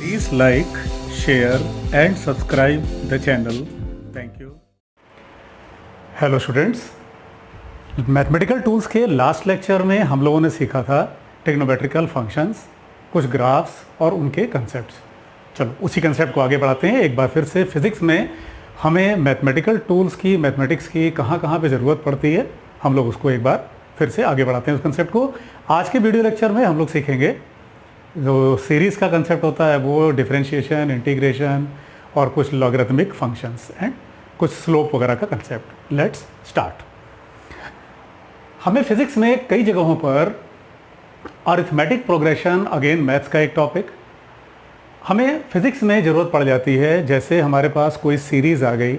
Please like, share and subscribe the channel. Thank you. Hello students, mathematical tools के last lecture में हम लोगों ने सीखा था ट्रिग्नोमेट्रिकल फंक्शंस, कुछ ग्राफ्स और उनके कंसेप्ट्स। चलो उसी कंसेप्ट को आगे बढ़ाते हैं। एक बार फिर से फिज़िक्स में हमें मैथमेटिकल टूल्स की, मैथमेटिक्स की कहाँ कहाँ पे ज़रूरत पड़ती है, हम लोग उसको एक बार फिर से आगे बढ़ाते हैं उस कंसेप्ट को। आज के वीडियो लेक्चर में हम लोग सीखेंगे जो सीरीज़ का कंसेप्ट होता है वो डिफरेंशिएशन, इंटीग्रेशन और कुछ लॉगरिथमिक फंक्शंस एंड कुछ स्लोप वगैरह का कंसेप्ट। Let's start. हमें फिज़िक्स में कई जगहों पर अरिथमेटिक प्रोग्रेशन, अगेन मैथ्स का एक टॉपिक, हमें फिज़िक्स में ज़रूरत पड़ जाती है। जैसे हमारे पास कोई सीरीज़ आ गई,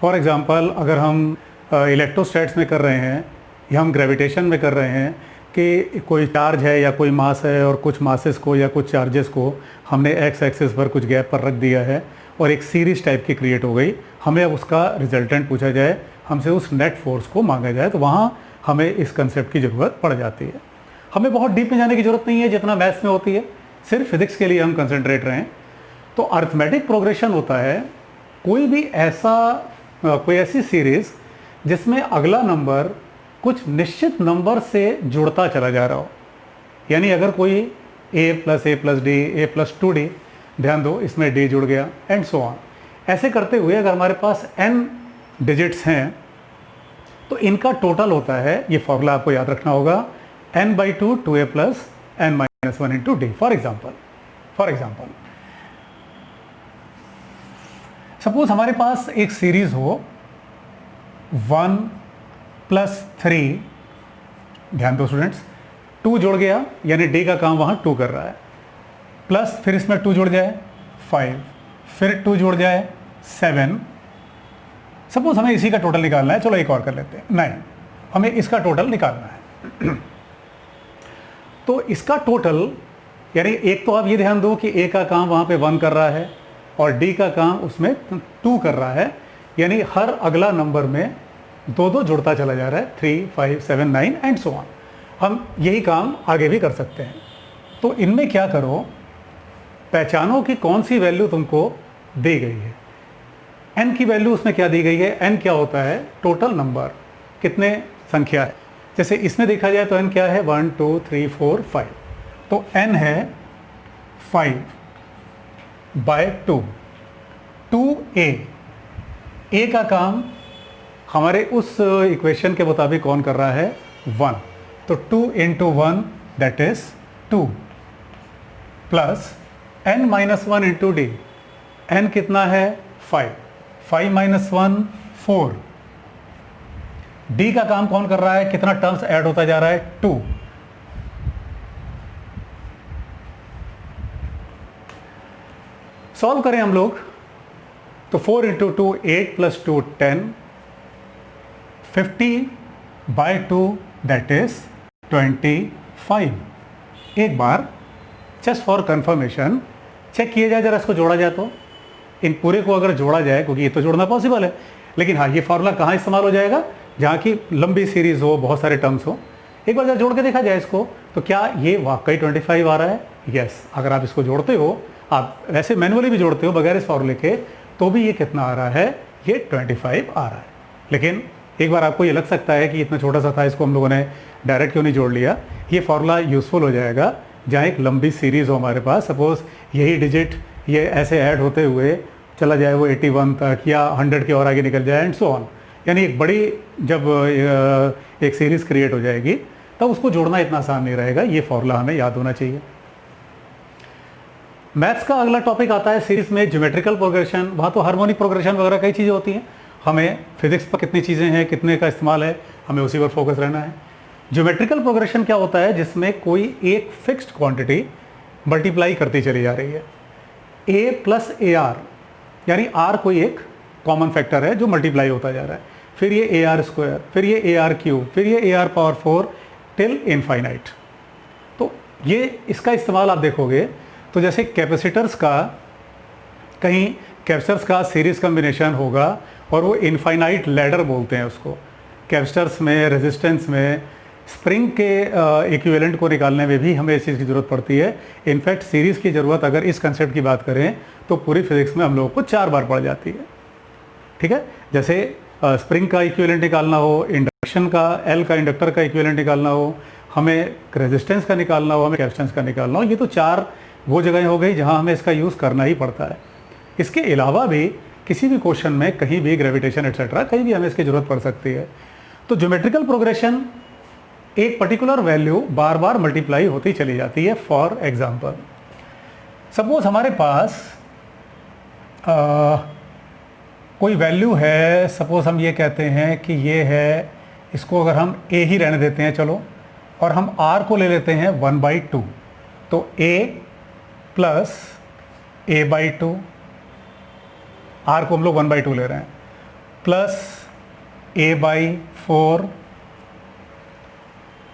फॉर एग्ज़ाम्पल अगर हम इलेक्ट्रोस्टैट्स में कर रहे हैं या हम ग्रेविटेशन में कर रहे हैं कि कोई चार्ज है या कोई मास है और कुछ मासेस को या कुछ चार्जेस को हमने एक्स एक्सिस पर कुछ गैप पर रख दिया है और एक सीरीज़ टाइप की क्रिएट हो गई, हमें अब उसका रिजल्टेंट पूछा जाए, हमसे उस नेट फोर्स को मांगा जाए, तो वहाँ हमें इस कंसेप्ट की ज़रूरत पड़ जाती है। हमें बहुत डीप में जाने की ज़रूरत नहीं है जितना मैथ्स में होती है, सिर्फ फिज़िक्स के लिए हम कंसंट्रेट रहें। तो अरिथमेटिक प्रोग्रेशन होता है कोई ऐसी सीरीज़ जिसमें अगला नंबर कुछ निश्चित नंबर से जुड़ता चला जा रहा हो। यानी अगर कोई a + d, a + 2d, ध्यान दो इसमें d जुड़ गया एंड सो ऑन। ऐसे करते हुए अगर हमारे पास n डिजिट्स हैं तो इनका टोटल होता है, ये फॉर्मूला आपको याद रखना होगा, n/2 2a + n-1 × d। For example suppose हमारे पास एक सीरीज हो 1 + 3, ध्यान दो स्टूडेंट्स, 2 जुड़ गया यानी d का काम वहाँ 2 कर रहा है, प्लस फिर इसमें 2 जुड़ जाए 5, फिर 2 जुड़ जाए 7। सपोज हमें इसी का टोटल निकालना है, चलो एक और कर लेते हैं, 9, हमें इसका टोटल निकालना है। तो इसका टोटल यानी एक तो आप ये ध्यान दो कि a का काम वहाँ पे 1 कर रहा है और d का काम उसमें 2 कर रहा है, यानी हर अगला नंबर में 2 जुड़ता चला जा रहा है, 3, 5, 7, 9 एंड सो ऑन। हम यही काम आगे भी कर सकते हैं। तो इनमें क्या करो, पहचानो कि कौन सी वैल्यू तुमको दी गई है। n की वैल्यू उसमें क्या दी गई है, n क्या होता है, टोटल नंबर, कितने संख्या है। जैसे इसमें देखा जाए तो n क्या है, 1 2 3 4 5, तो n है 5/2, 2a, a का काम हमारे उस इक्वेशन के मुताबिक कौन कर रहा है, 1, तो 2 × 1 that is 2 plus n-1 × d, n कितना है 5, 5 - 1 4, d का काम कौन कर रहा है, कितना टर्म्स ऐड होता जा रहा है, 2। सॉल्व करें हम लोग तो 4 × 2 8 + 2 10, 50/2 दैट इज 25। एक बार जस्ट फॉर कंफर्मेशन चेक किया जाए, जरा इसको जोड़ा जाए तो इन पूरे को अगर जोड़ा जाए, क्योंकि ये तो जोड़ना पॉसिबल है, लेकिन हाँ ये फार्मूला कहाँ इस्तेमाल हो जाएगा, जहाँ की लंबी सीरीज हो, बहुत सारे टर्म्स हो। एक बार जरा जोड़ के देखा जाए इसको, तो क्या ये वाकई 25 आ रहा है, यस। अगर आप इसको जोड़ते हो, आप वैसे मैनुअली भी जोड़ते हो बगैर इस फार्मूले के, तो भी ये कितना आ रहा है, ये 25 आ रहा है। लेकिन एक बार आपको ये लग सकता है कि इतना छोटा सा था, इसको हम लोगों ने डायरेक्ट क्यों नहीं जोड़ लिया। ये फार्मूला यूज़फुल हो जाएगा जहाँ एक लंबी सीरीज़ हो हमारे पास, सपोज़ यही डिजिट ये ऐसे ऐड होते हुए चला जाए वो 81 तक या 100 के और आगे निकल जाए एंड सो ऑन। यानी एक बड़ी जब एक सीरीज़ क्रिएट हो जाएगी तब उसको जोड़ना इतना आसान नहीं रहेगा। ये फार्मूला हमें याद होना चाहिए। मैथ्स का अगला टॉपिक आता है सीरीज में ज्योमेट्रिकल प्रोग्रेशन। वहाँ तो हार्मोनिक प्रोग्रेशन वगैरह कई चीज़ें होती हैं, हमें फिजिक्स पर कितनी चीज़ें हैं, कितने का इस्तेमाल है, हमें उसी पर फोकस रहना है। ज्योमेट्रिकल प्रोग्रेशन क्या होता है, जिसमें कोई एक फिक्स्ड क्वांटिटी मल्टीप्लाई करती चली जा रही है, a + ar, यानी r कोई एक कॉमन फैक्टर है जो मल्टीप्लाई होता जा रहा है, फिर ये ar², फिर ये ar³, फिर ये ar⁴ टिल इनफाइनाइट। तो ये इसका इस्तेमाल आप देखोगे तो जैसे कैपेसिटर्स का, कहीं कैपेसिटर्स का सीरीज कम्बिनेशन होगा और वो इनफाइनाइट लैडर बोलते हैं उसको, कैपेसिटर्स में, रेजिस्टेंस में स्प्रिंग के इक्विवेलेंट को निकालने में भी हमें इस चीज़ की ज़रूरत पड़ती है। इनफैक्ट सीरीज़ की ज़रूरत अगर इस कंसेप्ट की बात करें तो पूरी फिजिक्स में हम लोगों को 4 बार पड़ जाती है। ठीक है, जैसे स्प्रिंग का इक्विवेलेंट निकालना हो, इंडक्शन का, एल का इंडक्टर का इक्विवेलेंट निकालना हो, हमें रेजिस्टेंस का निकालना हो, हमें कैपेसिटेंस का निकालना हो, ये तो 4 वो जगह हो गई जहाँ हमें इसका यूज़ करना ही पड़ता है। इसके अलावा भी किसी भी क्वेश्चन में कहीं भी ग्रेविटेशन एटसेट्रा कहीं भी हमें इसकी ज़रूरत पड़ सकती है। तो ज्योमेट्रिकल प्रोग्रेशन एक पर्टिकुलर वैल्यू बार बार मल्टीप्लाई होती चली जाती है। फॉर एग्जांपल, सपोज हमारे पास कोई वैल्यू है, सपोज हम ये कहते हैं कि ये है, इसको अगर हम a ही रहने देते हैं चलो, और हम r को ले लेते हैं 1/2, तो a प्लस a/2, r को हम लोग 1/2 ले रहे हैं, प्लस a/4,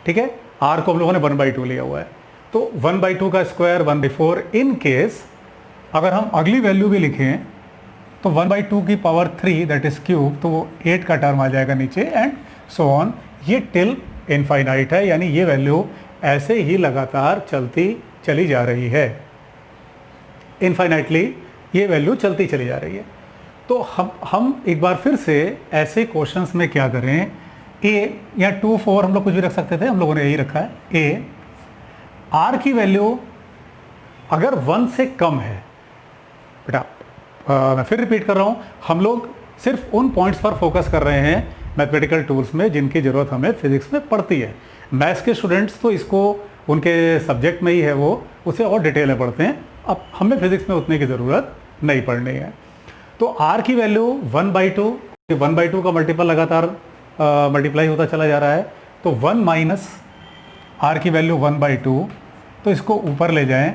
ठीक है, r को हम लोगों ने 1/2 लिया हुआ है, तो 1/2 का स्क्वायर 1/4। इन केस अगर हम अगली वैल्यू भी लिखें तो 1/2 की पावर 3 दैट इज क्यूब, तो वो 8 का टर्म आ जाएगा नीचे, एंड सो ऑन। ये टिल इनफाइनाइट है, यानी ये वैल्यू ऐसे ही लगातार चलती चली जा रही है, इनफाइनाइटली ये वैल्यू चलती चली जा रही है। तो हम एक बार फिर से ऐसे क्वेश्चंस में क्या करें, a या 2 4 हम लोग कुछ भी रख सकते थे, हम लोगों ने यही रखा है a। r की वैल्यू अगर 1 से कम है, बेटा मैं फिर रिपीट कर रहा हूँ, हम लोग सिर्फ उन पॉइंट्स पर फोकस कर रहे हैं मैथमेटिकल टूल्स में जिनकी ज़रूरत हमें फिजिक्स में पड़ती है। मैथ्स के स्टूडेंट्स तो इसको उनके सब्जेक्ट में ही है, वो उसे और डिटेल में पढ़ते हैं। अब हमें फिजिक्स में उतने की ज़रूरत नहीं पड़नी है। तो r की वैल्यू 1/2 का मल्टीपल लगातार मल्टीप्लाई होता चला जा रहा है, तो 1 माइनस r की वैल्यू 1/2, तो इसको ऊपर ले जाएं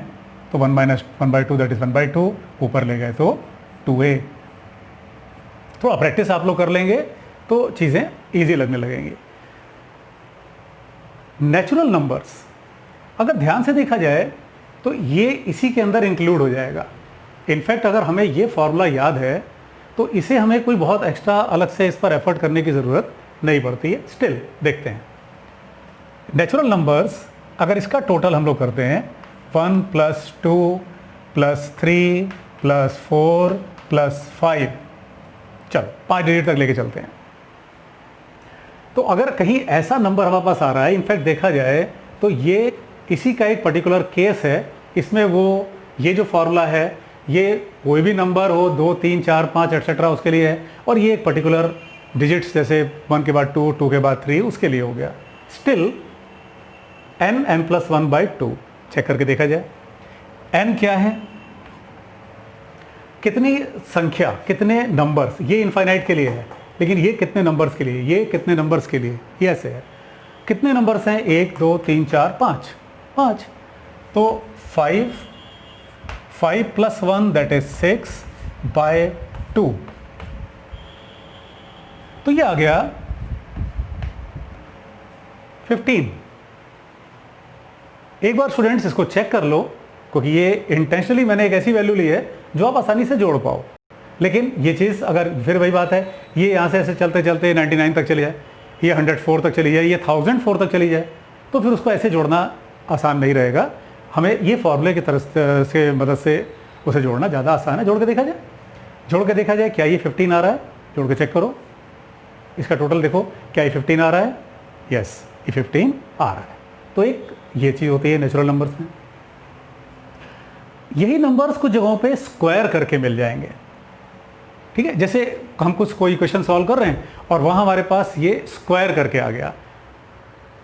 तो 1 माइनस 1/2 दैट इज 1/2, ऊपर ले गए तो 2a। थोड़ा प्रैक्टिस आप लोग कर लेंगे तो चीज़ें ईजी लगने लगेंगी। नेचुरल नंबर्स अगर ध्यान से देखा जाए तो ये इसी के अंदर इंक्लूड हो जाएगा। इनफैक्ट अगर हमें ये फॉर्मूला याद है तो इसे हमें कोई बहुत एक्स्ट्रा अलग से इस पर एफर्ट करने की ज़रूरत नहीं पड़ती है। स्टिल देखते हैं, नेचुरल नंबर्स अगर इसका टोटल हम लोग करते हैं 1 + 2 + 3 + 4 + 5, चलो 5 डिजिट तक लेके चलते हैं। तो अगर कहीं ऐसा नंबर हमारे पास आ रहा है, इनफैक्ट देखा जाए तो ये इसी का एक पर्टिकुलर केस है। इसमें वो ये जो फॉर्मूला है ये कोई भी नंबर हो 2 3 4 5 एटसेट्रा उसके लिए है, और ये एक पर्टिकुलर डिजिट्स जैसे 1 के बाद 2, 2 के बाद 3 उसके लिए हो गया। स्टिल n+1/2 चेक करके देखा जाए, n क्या है, कितनी संख्या, कितने नंबर्स, ये इनफाइनाइट के लिए है, लेकिन ये कितने नंबर्स के लिए, ये कितने नंबर्स के लिए, ये ऐसे है। कितने नंबर्स हैं, 1 2 3 4 5, तो 5 + 1 दैट इज 6/2, तो ये आ गया 15। एक बार स्टूडेंट्स इसको चेक कर लो, क्योंकि ये इंटेंशनली मैंने एक ऐसी वैल्यू ली है जो आप आसानी से जोड़ पाओ। लेकिन ये चीज़ अगर फिर वही बात है, ये यहाँ से ऐसे चलते चलते 99 तक चली जाए, ये 104 तक चली जाए, ये 1004 तक चली जाए, तो फिर उसको ऐसे जोड़ना आसान नहीं रहेगा। हमें ये फॉर्मूले की तरफ से मदद से उसे जोड़ना ज़्यादा आसान है। जोड़ के देखा जाए क्या ये 15 आ रहा है, जोड़ के चेक करो, इसका टोटल देखो, क्या ये 15 आ रहा है, यस ये 15 आ रहा है। तो एक ये चीज़ होती है नेचुरल नंबर्स में। यही नंबर्स कुछ जगहों पे स्क्वायर करके मिल जाएंगे, ठीक है। जैसे हम कोई इक्वेशन सॉल्व कर रहे हैं और वहाँ हमारे पास ये स्क्वायर करके आ गया,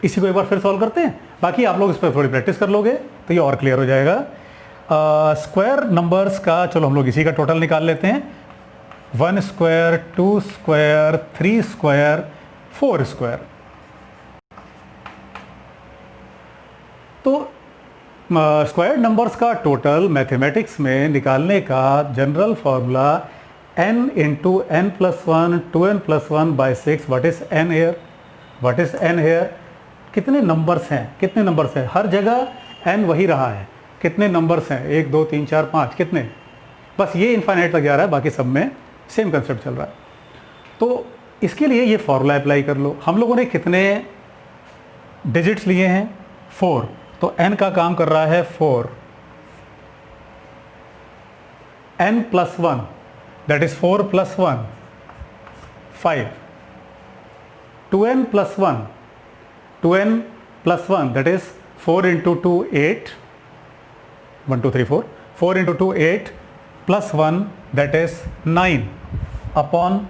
इसी को एक बार फिर सॉल्व करते हैं। बाकी आप लोग इस पर थोड़ी प्रैक्टिस कर लोगे तो ये और क्लियर हो जाएगा। स्क्वायर नंबर्स का चलो हम लोग इसी का टोटल निकाल लेते हैं। 1 स्क्वायर, 2 स्क्वायर, 3 स्क्वायर, 4 स्क्वायर। तो स्क्वायर नंबर्स का टोटल मैथमेटिक्स में निकालने का general formula n × n+1 2n+1/6। What is n here, what is n here, कितने नंबर्स हैं, हर जगह n वही रहा है। कितने नंबर्स हैं, 1 2 3 4 5, कितने, बस ये इनफाइनाइट तक जा रहा है, बाकी सब में सेम कंसेप्ट चल रहा है। तो इसके लिए ये फॉर्मूला अप्लाई कर लो। हम लोगों ने कितने डिजिट्स लिए हैं 4, तो n का काम कर रहा है 4, n plus 1 that is 4 plus 1 5, 2n plus 1, 2n plus 1 that is 4 into 2 8, 1 2 3 4, 4 into 2 8 plus 1 that is 9 upon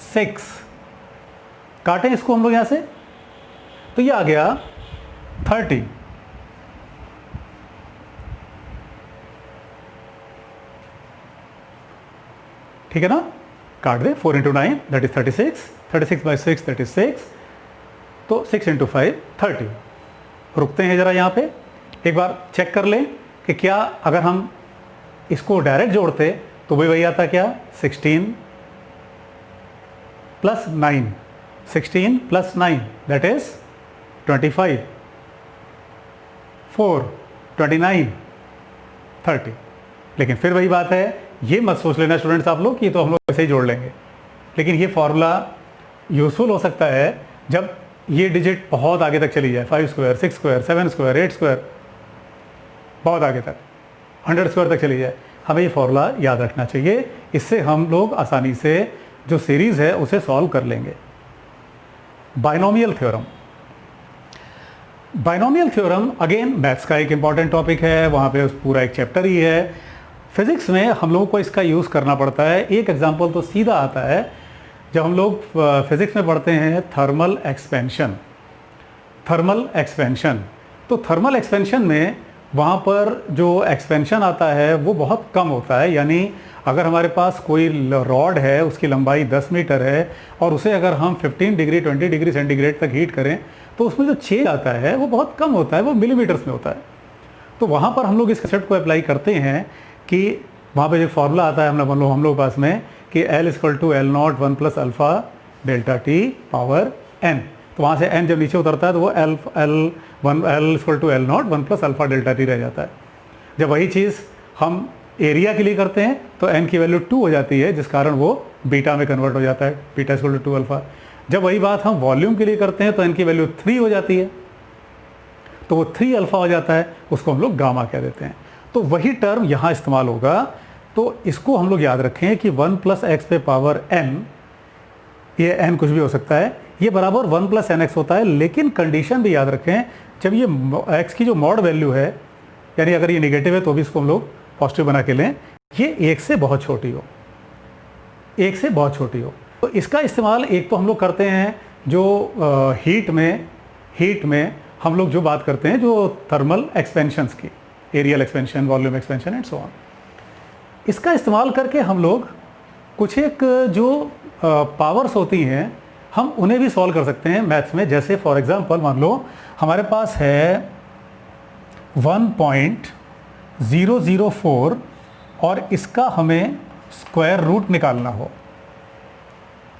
6 काटें इसको हम लोग यहां से, तो ये आ गया 30, ठीक है ना, काट दे 4 into 9 that is 36, 36 by 6 that is 6, तो 6 इंटू 5 30। रुकते हैं जरा यहाँ पे, एक बार चेक कर लें कि क्या अगर हम इसको डायरेक्ट जोड़ते तो वही आता क्या, 16 प्लस 9, 16 प्लस 9 दैट इज 25, 4 29 30। लेकिन फिर वही बात है, ये मत सोच लेना स्टूडेंट्स आप लोग कि तो हम लोग ऐसे ही जोड़ लेंगे, लेकिन ये फॉर्मूला यूजफुल हो सकता है जब ये डिजिट बहुत आगे तक चली जाए, 5 स्क्वायर 6 स्क्वायर 7 स्क्वायर 8 स्क्वायर, बहुत आगे तक 100 स्क्वायर तक चली जाए। हमें ये फॉर्मूला याद रखना चाहिए, इससे हम लोग आसानी से जो सीरीज़ है उसे सॉल्व कर लेंगे। Binomial theorem, binomial theorem again maths का एक इम्पॉर्टेंट टॉपिक है, वहाँ पे पूरा एक चैप्टर ही है। फिज़िक्स में हम लोगों को इसका यूज़ करना पड़ता है। एक एग्जांपल तो सीधा आता है जब हम लोग फिज़िक्स में पढ़ते हैं थर्मल एक्सपेंशन। थर्मल एक्सपेंशन, तो थर्मल एक्सपेंशन में वहाँ पर जो एक्सपेंशन आता है वो बहुत कम होता है, यानी अगर हमारे पास कोई रॉड है, उसकी लंबाई 10 मीटर है और उसे अगर हम 15 डिग्री 20 डिग्री सेंटीग्रेड तक हीट करें तो उसमें जो चेंज आता है वो बहुत कम होता है, वो मिलीमीटर्स में होता है। तो वहाँ पर हम लोग इस कंसेप्ट को अप्लाई करते हैं कि वहाँ पे जो फार्मूला आता है हम लोग पास में कि L equal to L not 1 plus alpha delta T power n, तो वहाँ से n जब नीचे उतरता है तो वो L equal to L not 1 plus alpha delta T रह जाता है। जब वही चीज़ हम एरिया के लिए करते हैं तो n की वैल्यू 2 हो जाती है, जिस कारण वो बीटा में कन्वर्ट हो जाता है, बीटा इक्वल टू 2 अल्फ़ा। जब वही बात हम वॉल्यूम के लिए करते हैं तो n की वैल्यू 3 हो जाती है, तो वो 3 अल्फ़ा हो जाता है, उसको हम लोग गामा कह देते हैं। तो वही टर्म यहाँ इस्तेमाल होगा, तो इसको हम लोग याद रखें कि 1 प्लस एक्स पे पावर n, ये n कुछ भी हो सकता है, ये बराबर 1 प्लस एन एक्स होता है। लेकिन कंडीशन भी याद रखें, जब ये x की जो मॉड वैल्यू है, यानी अगर ये नेगेटिव है तो भी इसको हम लोग पॉजिटिव बना के लें, ये 1 से बहुत छोटी हो, 1 से बहुत छोटी हो। तो इसका इस्तेमाल एक तो हम लोग करते हैं जो हीट में हम लोग जो बात करते हैं जो थर्मल एक्सपेंशंस की, areal expansion, volume expansion and so on. इसका इस्तेमाल करके हम लोग कुछ एक जो पावर्स होती हैं हम उन्हें भी सॉल्व कर सकते हैं मैथ्स में। जैसे फॉर एग्जांपल मान लो हमारे पास है 1.004 और इसका हमें स्क्वायर रूट निकालना हो,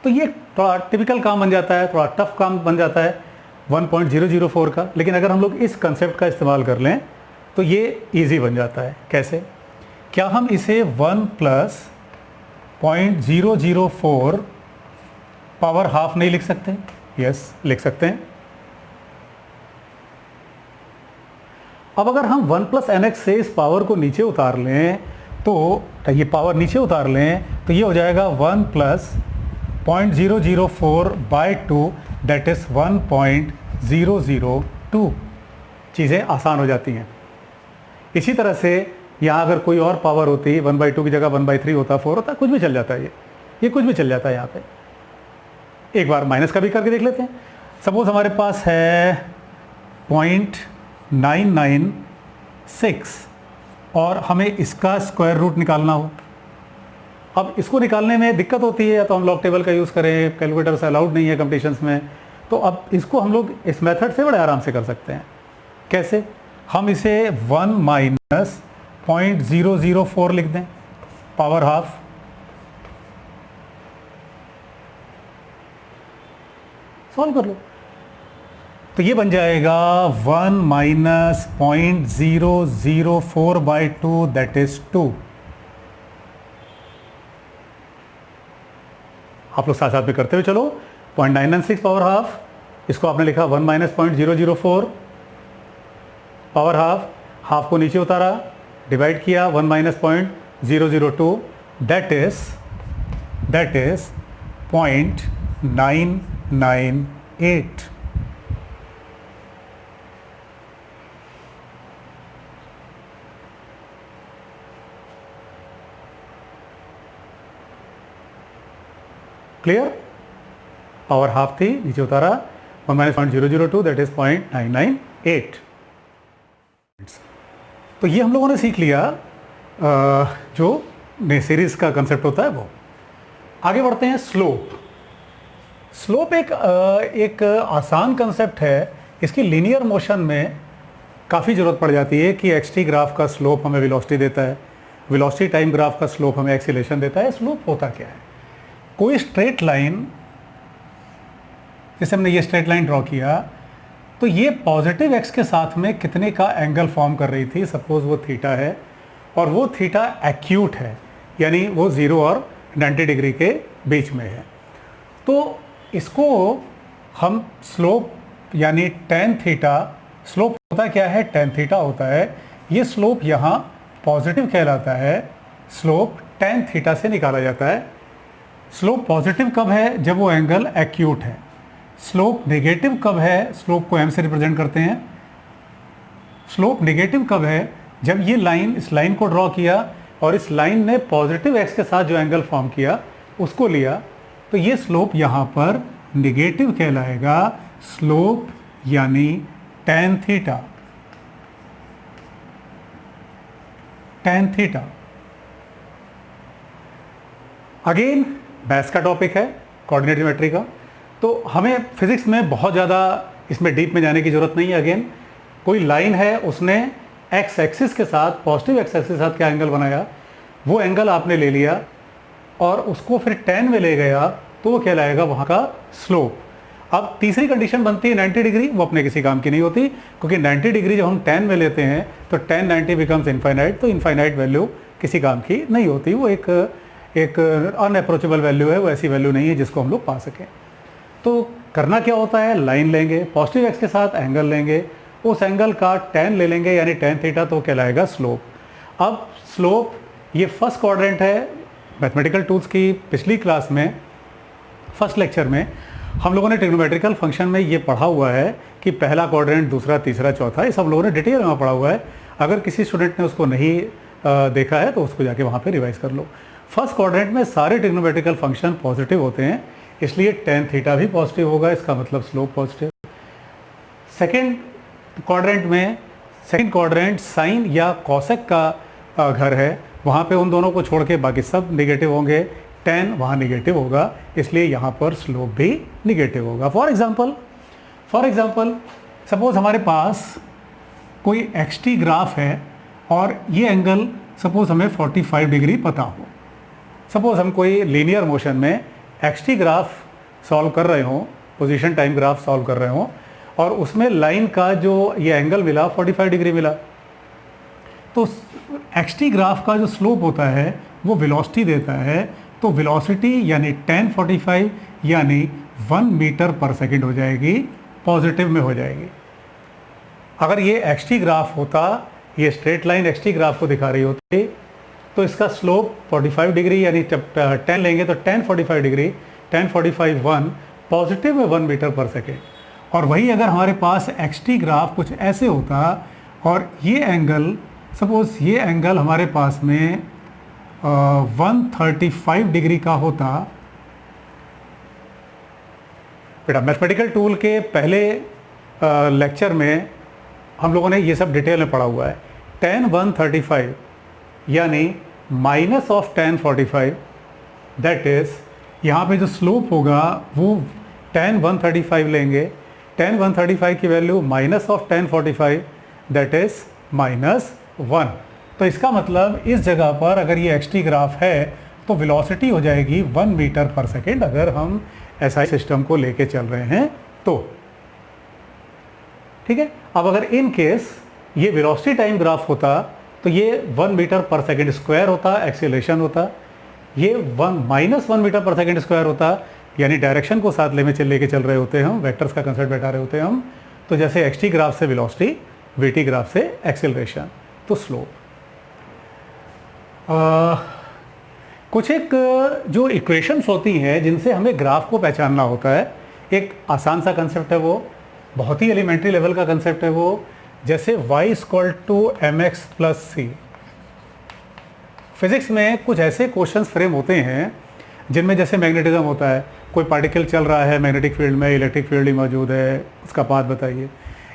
तो ये थोड़ा टिपिकल काम बन जाता है, थोड़ा टफ काम बन जाता है 1.004 का। लेकिन अगर हम लोग इस कंसेप्ट का इस्तेमाल कर लें तो ये इजी बन जाता है। कैसे? क्या हम इसे 1 प्लस 0.004 पावर हाफ नहीं लिख सकते? यस, लिख सकते हैं। अब अगर हम 1 प्लस एन एक्स से इस पावर को नीचे उतार लें, तो ये पावर नीचे उतार लें तो ये हो जाएगा 1 प्लस 0.004 बाई 2 दैट इज़ 1.002। चीज़ें आसान हो जाती हैं। इसी तरह से यहाँ अगर कोई और पावर होती, 1/2 की जगह 1/3 होता, 4 होता, कुछ भी चल जाता है, ये कुछ भी चल जाता है यहाँ पे। एक बार माइनस का भी करके देख लेते हैं। सपोज हमारे पास है 0.996 और हमें इसका स्क्वायर रूट निकालना हो। अब इसको निकालने में दिक्कत होती है, या तो हम लॉग टेबल का यूज़ करें, कैलकुलेटर से अलाउड नहीं है कंपटीशंस में, तो अब इसको हम लोग इस मेथड से बड़े आराम से कर सकते हैं। कैसे? हम इसे 1 माइनस 0.004 लिख दें, पावर हाफ, सॉल्व कर लो। तो ये बन जाएगा 1 माइनस 0.004 बाई 2 दैट इज 2। आप लोग साथ साथ में करते हुए चलो। 0.996 पावर हाफ, इसको आपने लिखा 1 माइनस 0.004 पावर हाफ, हाफ को नीचे उतारा, डिवाइड किया 1 minus 0.002, that is 0.998। Clear? Power half थी, नीचे उतारा 1 माइनस 0.002, दैट इज 0.998। तो ये हम लोगों ने सीख लिया जो सीरीज का कंसेप्ट होता है वो। आगे बढ़ते हैं स्लोप। स्लोप एक आसान कंसेप्ट है। इसकी लीनियर मोशन में काफ़ी ज़रूरत पड़ जाती है कि एक्सटी ग्राफ का स्लोप हमें वेलोसिटी देता है, वेलोसिटी टाइम ग्राफ का स्लोप हमें एक्सीलरेशन देता है। स्लोप होता क्या है? कोई स्ट्रेट लाइन, जैसे हमने ये स्ट्रेट लाइन ड्रॉ किया, तो ये पॉजिटिव एक्स के साथ में कितने का एंगल फॉर्म कर रही थी? सपोज वो थीटा है और वो थीटा एक्यूट है, यानी वो 0 और 90 डिग्री के बीच में है। तो इसको हम स्लोप यानी टेन थीटा, स्लोप होता क्या है? टेन थीटा होता है। ये स्लोप यहाँ पॉजिटिव कहलाता है, स्लोप टेन थीटा से निकाला जाता है। स्लोप पॉजिटिव कब है? जब वो एंगल एक्यूट है। स्लोप नेगेटिव कब है? स्लोप को m से रिप्रेजेंट करते हैं। स्लोप नेगेटिव कब है? जब ये लाइन, इस लाइन को ड्रॉ किया और इस लाइन ने पॉजिटिव x के साथ जो एंगल फॉर्म किया उसको लिया, तो ये स्लोप यहाँ पर नेगेटिव कहलाएगा। स्लोप यानी tan theta, tan theta. Again maths का टॉपिक है, कोऑर्डिनेट ज्योमेट्री का, तो हमें फिजिक्स में बहुत ज़्यादा इसमें डीप में जाने की ज़रूरत नहीं है। अगेन कोई लाइन है, उसने एक्स एक्सिस के साथ, पॉजिटिव एक्स एक्सिस के साथ क्या एंगल बनाया, वो एंगल आपने ले लिया और उसको फिर टेन में ले गया, तो वो कहलाएगा वहाँ का स्लोप। अब तीसरी कंडीशन बनती है 90 डिग्री, वो अपने किसी काम की नहीं होती, क्योंकि 90 डिग्री जब हम 10 में लेते हैं तो 10 90 बिकम्स इनफाइनाइट, तो इनफाइनाइट वैल्यू किसी काम की नहीं होती। वो एक अनअप्रोचेबल वैल्यू है, वो ऐसी वैल्यू नहीं है जिसको हम लोग पा सकें। तो करना क्या होता है? लाइन लेंगे, पॉजिटिव एक्स के साथ एंगल लेंगे, उस एंगल का टेन ले लेंगे यानी टेन थीटा, तो कहलाएगा स्लोप। अब स्लोप ये फर्स्ट क्वाड्रेंट है। मैथमेटिकल टूल्स की पिछली क्लास में, फर्स्ट लेक्चर में, हम लोगों ने ट्रिग्नोमेट्रिकल फंक्शन में ये पढ़ा हुआ है कि पहला क्वाड्रेंट, दूसरा, तीसरा, चौथा, ये सब लोगों ने डिटेल में पढ़ा हुआ है। अगर किसी स्टूडेंट ने उसको नहीं देखा है तो उसको जाके वहाँ पे रिवाइज कर लो। फर्स्ट क्वाड्रेंट में सारे ट्रिग्नोमेट्रिकल फंक्शन पॉजिटिव होते हैं, इसलिए टेन थीटा भी पॉजिटिव होगा, इसका मतलब स्लोप पॉजिटिव। सेकेंड क्वाड्रेंट में, सेकेंड क्वाड्रेंट साइन या कॉसेक का घर है, वहाँ पे उन दोनों को छोड़ के बाकी सब निगेटिव होंगे। टेन वहाँ निगेटिव होगा, इसलिए यहाँ पर स्लोप भी निगेटिव होगा। फॉर एग्जाम्पल सपोज हमारे पास कोई एक्सटी ग्राफ है और ये एंगल सपोज हमें 45 डिग्री पता हो। सपोज हम कोई लीनियर मोशन में एक्सटी ग्राफ सॉल्व कर रहे हों, पोजीशन टाइम ग्राफ सॉल्व कर रहे हों, और उसमें लाइन का जो ये एंगल मिला 45 डिग्री मिला, तो एक्सटी ग्राफ का जो स्लोप होता है वो वेलोसिटी देता है। तो वेलोसिटी यानी 1045 यानी 1 मीटर पर सेकेंड हो जाएगी, पॉजिटिव में हो जाएगी। अगर ये एक्सटी ग्राफ होता, ये स्ट्रेट लाइन एक्सटी ग्राफ को दिखा रही होती, तो इसका स्लोप 45 डिग्री यानी 10 लेंगे तो 1045 डिग्री, 1045 1, पॉजिटिव में 1 मीटर पर सेकेंड। और वही अगर हमारे पास एक्सटी ग्राफ कुछ ऐसे होता और ये एंगल, सपोज ये एंगल हमारे पास में 135 डिग्री का होता। बेटा मैथमेटिकल टूल के पहले लेक्चर में हम लोगों ने ये सब डिटेल में पढ़ा हुआ है। tan 135 यानी minus of tan 45, that is यहाँ पे जो स्लोप होगा वो tan 135 लेंगे, tan 135 की value minus of tan 45, that is -1। तो इसका मतलब इस जगह पर अगर ये एक्सटी ग्राफ है तो वेलोसिटी हो जाएगी 1 मीटर पर सेकेंड, अगर हम ऐसा सिस्टम को लेके चल रहे हैं तो। ठीक है। अब अगर इन केस ये वेलोसिटी टाइम ग्राफ होता तो ये 1 मीटर पर सेकेंड स्क्वायर होता, एक्सीलरेशन होता। ये -1 मीटर पर सेकेंड स्क्वायर होता, यानी डायरेक्शन को साथ लेके चल रहे होते हैं हम, वेक्टर्स का कंसेप्ट बैठा रहे होते हैं हम, तो जैसे एक्स टी ग्राफ से वेलोसिटी, वी टी ग्राफ से एक्सेलरेशन, तो स्लोप। कुछ एक जो इक्वेशंस होती हैं जिनसे हमें ग्राफ को पहचानना होता है, एक आसान सा कंसेप्ट है वो, बहुत ही एलिमेंट्री लेवल का कंसेप्ट है वो, जैसे y = mx + c। फिजिक्स में कुछ ऐसे क्वेश्चंस फ्रेम होते हैं जिनमें जैसे मैग्नेटिज्म होता है, कोई पार्टिकल चल रहा है मैग्नेटिक फील्ड में, इलेक्ट्रिक फील्ड ही मौजूद है, उसका पाथ बताइए।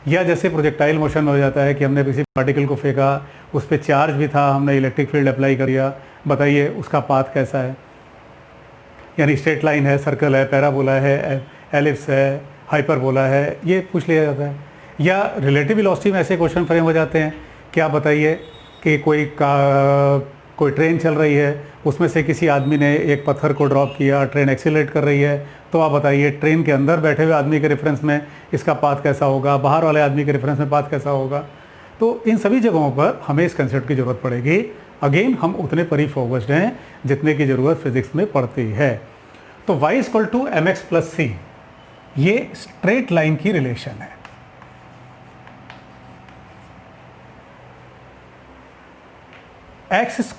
या जैसे प्रोजेक्टाइल मोशन में हो जाता है कि हमने किसी पार्टिकल को फेंका, उस पर चार्ज भी था, हमने इलेक्ट्रिक फील्ड अप्लाई कर दिया, बताइए उसका पाथ कैसा है। यानी स्ट्रेट लाइन है, सर्कल है, पैराबोला है, एलिप्स है, हाइपरबोला है, ये पूछ लिया जाता है। या रिलेटिव वेलोसिटी में ऐसे क्वेश्चन फ्रेम हो जाते हैं कि आप बताइए कि कोई ट्रेन चल रही है, उसमें से किसी आदमी ने एक पत्थर को ड्रॉप किया, ट्रेन एक्सीलरेट कर रही है, तो आप बताइए ट्रेन के अंदर बैठे हुए आदमी के रेफरेंस में इसका पाथ कैसा होगा, बाहर वाले आदमी के रेफरेंस में पाथ कैसा होगा। तो इन सभी जगहों पर हमें इस कंसेप्ट की ज़रूरत पड़ेगी। अगेन हम उतने पर ही फोकस्ड हैं जितने की ज़रूरत फिजिक्स में पड़ती है। तो y = mx + c, ये स्ट्रेट लाइन की रिलेशन है। x² +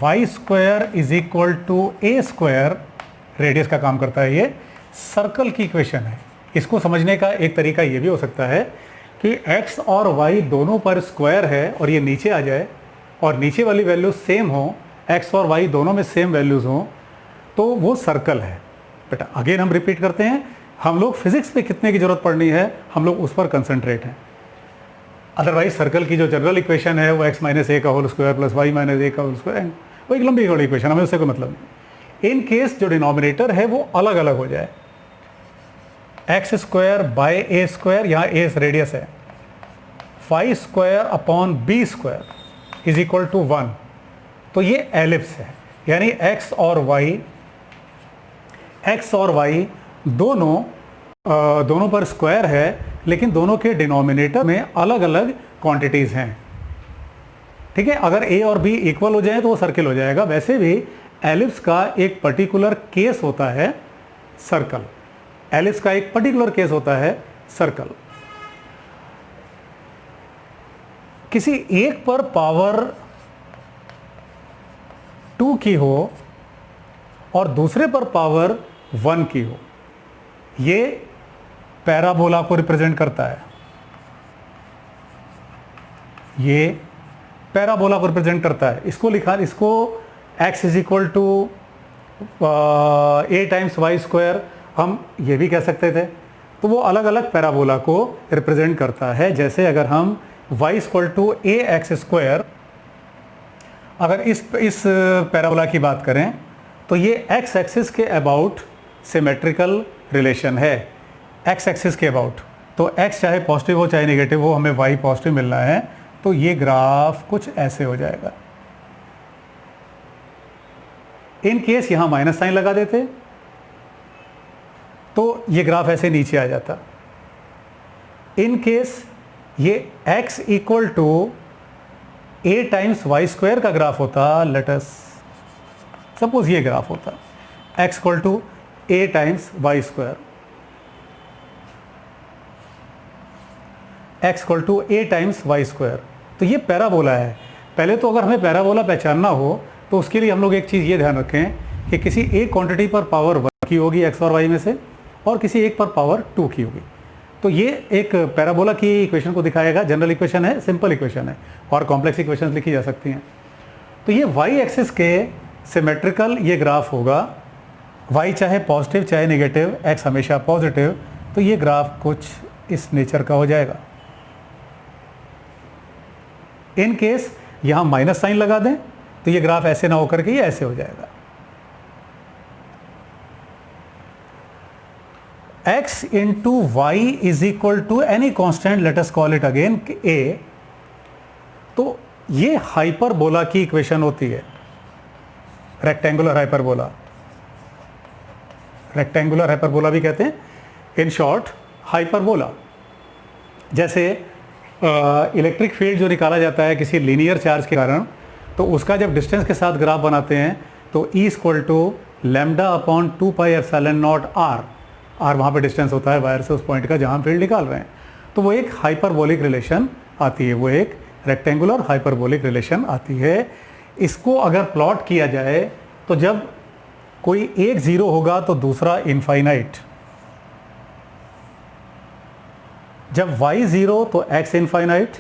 y² = a², रेडियस का काम करता है, ये सर्कल की इक्वेशन है। इसको समझने का एक तरीका ये भी हो सकता है कि x और y दोनों पर स्क्वायर है और ये नीचे आ जाए और नीचे वाली वैल्यू सेम हो, x और y दोनों में सेम वैल्यूज़ हों, तो वो सर्कल है। बेटा अगेन हम रिपीट करते हैं, हम लोग फिजिक्स में कितने की ज़रूरत पड़नी है, हम लोग उस पर कंसंट्रेट हैं। अदरवाइज सर्कल की जो जनरल इक्वेशन है वो x - a² + y - a², वो एक लंबी चौड़ी इक्वेशन, हमें उससे कोई मतलब नहीं। इन केस जो डिनोमिनेटर है वो अलग अलग हो जाए, x² / a², यहाँ a रेडियस है, y² / b² = 1, तो ये एलिप्स है। यानी x और y दोनों पर स्क्वायर है, लेकिन दोनों के डिनोमिनेटर में अलग अलग क्वांटिटीज़ हैं। ठीक है, अगर a और b इक्वल हो जाए तो वो सर्किल हो जाएगा। वैसे भी एलिप्स का एक पर्टिकुलर केस होता है सर्कल, एलिप्स का एक पर्टिकुलर केस होता है सर्कल। किसी एक पर पावर 2 की हो और दूसरे पर पावर 1 की हो, ये पैराबोला को रिप्रेजेंट करता है, ये पैराबोला को रिप्रेजेंट करता है। इसको x = a × y², हम ये भी कह सकते थे। तो वो अलग अलग पैराबोला को रिप्रेजेंट करता है। जैसे अगर हम y = ax², अगर इस पैराबोला की बात करें तो ये x एक्सिस के अबाउट सिमेट्रिकल रिलेशन है, x एक्सिस के अबाउट। तो x चाहे पॉजिटिव हो चाहे नेगेटिव हो, हमें y पॉजिटिव मिलना है, तो ये ग्राफ कुछ ऐसे हो जाएगा। इन केस यहाँ माइनस साइन लगा देते तो ये ग्राफ ऐसे नीचे आ जाता। इन केस ये x = a × y² का ग्राफ होता, लेट अस सपोज ये ग्राफ होता, x = a × y², x = a × y²। तो ये पैराबोला है। पहले तो अगर हमें पैराबोला पहचानना हो तो उसके लिए हम लोग एक चीज़ ये ध्यान रखें कि किसी एक क्वांटिटी पर पावर 1 की होगी x और y में से, और किसी एक पर पावर 2 की होगी। तो ये एक पैराबोला की इक्वेशन को दिखाएगा। जनरल इक्वेशन है, सिंपल इक्वेशन है, और कॉम्प्लेक्स इक्वेशंस लिखी जा सकती हैं। तो ये y एक्सिस के सिमेट्रिकल ये ग्राफ होगा, y चाहे पॉजिटिव चाहे नेगेटिव, x हमेशा पॉजिटिव, तो ये ग्राफ कुछ इस नेचर का हो जाएगा। इन केस यहाँ माइनस साइन लगा दें तो ये ग्राफ ऐसे ना होकर के ये ऐसे हो जाएगा। x into y is equal to any constant, let us call it again a, तो ये हाइपरबोला की इक्वेशन होती है, रेक्टेंगुलर हाइपरबोला, रेक्टेंगुलर हाइपरबोला भी कहते हैं, इन शॉर्ट हाइपरबोला। जैसे इलेक्ट्रिक फील्ड जो निकाला जाता है किसी लीनियर चार्ज के कारण, तो उसका जब डिस्टेंस के साथ ग्राफ बनाते हैं तो E equal to lambda upon 2πε0 r, वहाँ पे डिस्टेंस होता है वायर से उस पॉइंट का जहाँ हम फील्ड निकाल रहे हैं। तो वो एक हाइपरबोलिक रिलेशन आती है, वो एक रेक्टेंगुलर हाइपरबोलिक रिलेशन आती है। इसको अगर प्लॉट किया जाए तो जब कोई एक ज़ीरो होगा तो दूसरा इनफाइनाइट, जब y ज़ीरो तो x इनफाइनाइट,